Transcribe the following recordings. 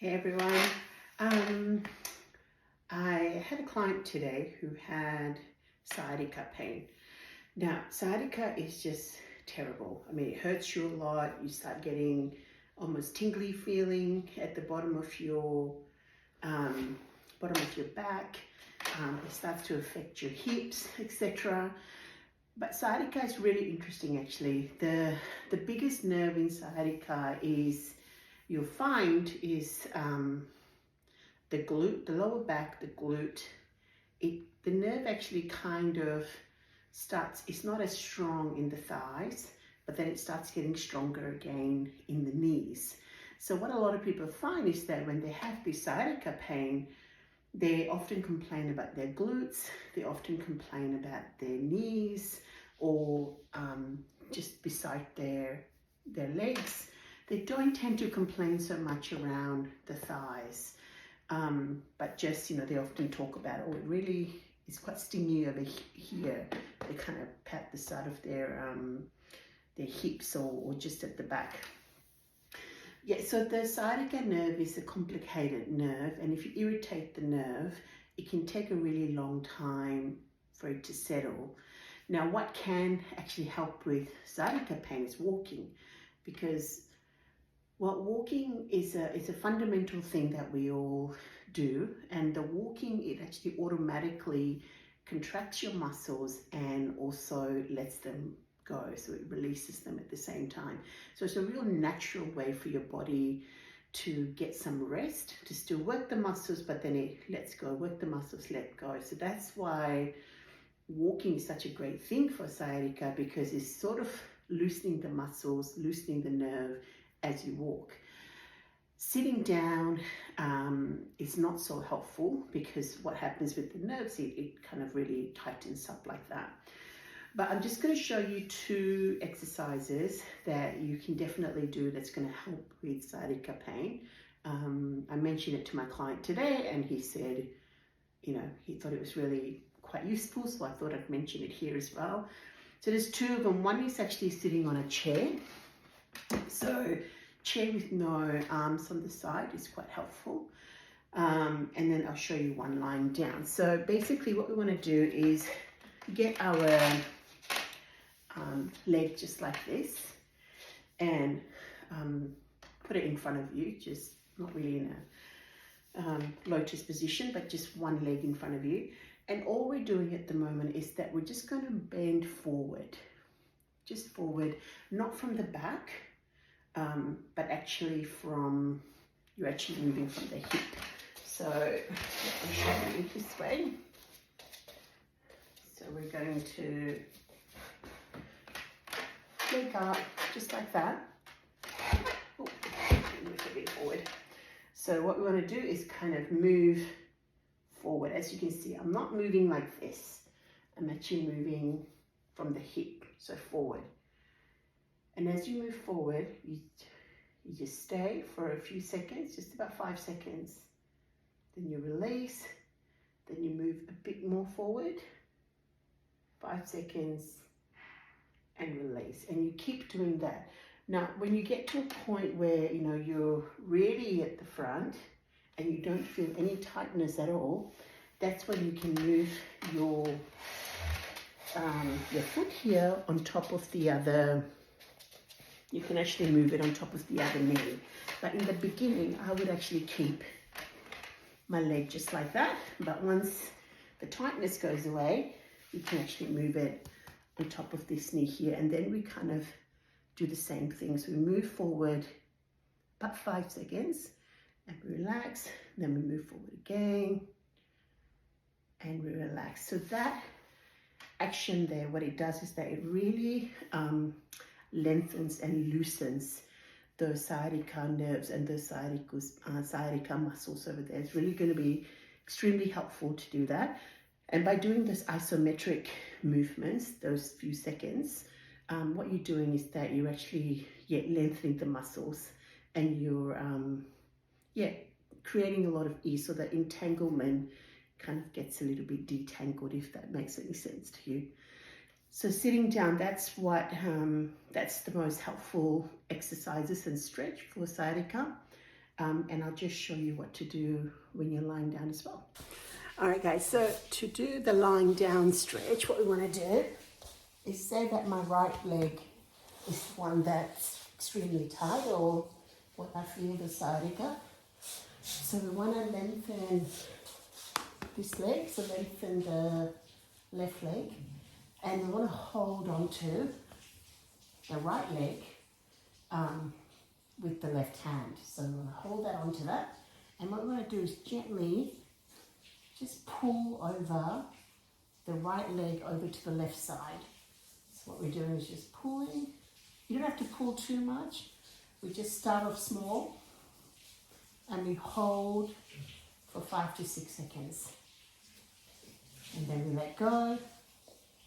Hey everyone. I had a client today who had sciatica pain. Now, sciatica is just terrible. I mean, it hurts you a lot. You start getting almost tingly feeling at the bottom of your back. It starts to affect your hips, etc. But sciatica is really interesting, actually. The biggest nerve in sciatica is you'll find is the glute, the lower back, the glute. The nerve actually kind of starts, it's not as strong in the thighs, but then it starts getting stronger again in the knees. So what a lot of people find is that when they have this sciatica pain, they often complain about their glutes, they often complain about their knees, or just beside their legs. They don't tend to complain so much around the thighs, but just, they often talk about, oh, it really is quite stingy over here. They kind of pat the side of their hips or just at the back. Yeah, so the sciatica nerve is a complicated nerve, and if you irritate the nerve, it can take a really long time for it to settle. Now, what can actually help with sciatica pain is walking, because walking is a fundamental thing that we all do, and the walking, it actually automatically contracts your muscles and also lets them go, so it releases them at the same time. So it's a real natural way for your body to get some rest, to still work the muscles, but then it lets go, work the muscles, let go. So that's why walking is such a great thing for sciatica, because it's sort of loosening the muscles, loosening the nerve as you walk. Sitting down is not so helpful, because what happens with the nerves, it kind of really tightens up like that. But I'm just going to show you two exercises that you can definitely do that's going to help with sciatica pain. I mentioned it to my client today, and he said, he thought it was really quite useful, so I thought I'd mention it here as well. So there's two of them. One is actually sitting on a chair. So chair with no arms on the side is quite helpful. And then I'll show you one lying down. So basically what we want to do is get our leg just like this, and put it in front of you, just not really in a lotus position, but just one leg in front of you. And all we're doing at the moment is that we're just going to bend forward, just forward, not from the back, but actually you're actually moving from the hip. So let me show you this way. So we're going to leg up just like that. Oh, move a bit forward. So what we want to do is kind of move forward. As you can see, I'm not moving like this. I'm actually moving from the hip, so forward. And as you move forward, you just stay for a few seconds, just about 5 seconds. Then you release, then you move a bit more forward, 5 seconds, and release. And you keep doing that. Now, when you get to a point where, you're really at the front and you don't feel any tightness at all, that's when you can move your foot here on top of the other. You can actually move it on top of the other knee. But in the beginning, I would actually keep my leg just like that. But once the tightness goes away, you can actually move it on top of this knee here. And then we kind of do the same thing. So we move forward about 5 seconds and we relax. Then we move forward again and we relax. So that action there, what it does is that it really lengthens and loosens those sciatica nerves and those sciatica muscles over there. It's really going to be extremely helpful to do that. And by doing those isometric movements, those few seconds, what you're doing is that you're actually lengthening the muscles, and you're creating a lot of ease, so that entanglement kind of gets a little bit detangled, if that makes any sense to you. So sitting down, that's the most helpful exercises and stretch for sciatica. and I'll just show you what to do when you're lying down as well. All right, guys, so to do the lying down stretch, what we want to do is say that my right leg is one that's extremely tight, or what I feel the sciatica. So we want to lengthen this leg, so lengthen the left leg, and we want to hold on to the right leg with the left hand. So we're going to hold that onto that, and what we're going to do is gently just pull over the right leg over to the left side. So what we're doing is just pulling. You don't have to pull too much. We just start off small and we hold for 5 to 6 seconds. And then we let go,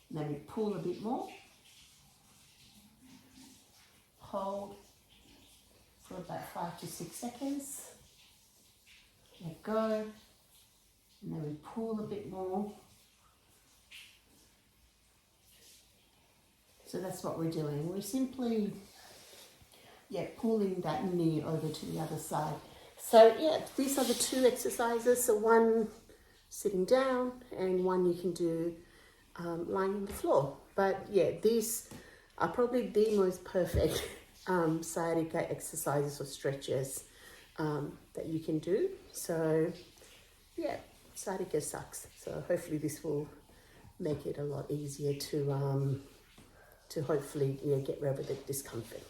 and then we pull a bit more. Hold for about 5 to 6 seconds. Let go, and then we pull a bit more. So that's what we're doing. We're simply, pulling that knee over to the other side. So these are the 2 exercises. So one sitting down and one you can do lying on the floor. But these are probably the most perfect sciatica exercises or stretches that you can do. So sciatica sucks. So hopefully this will make it a lot easier to hopefully get rid of the discomfort.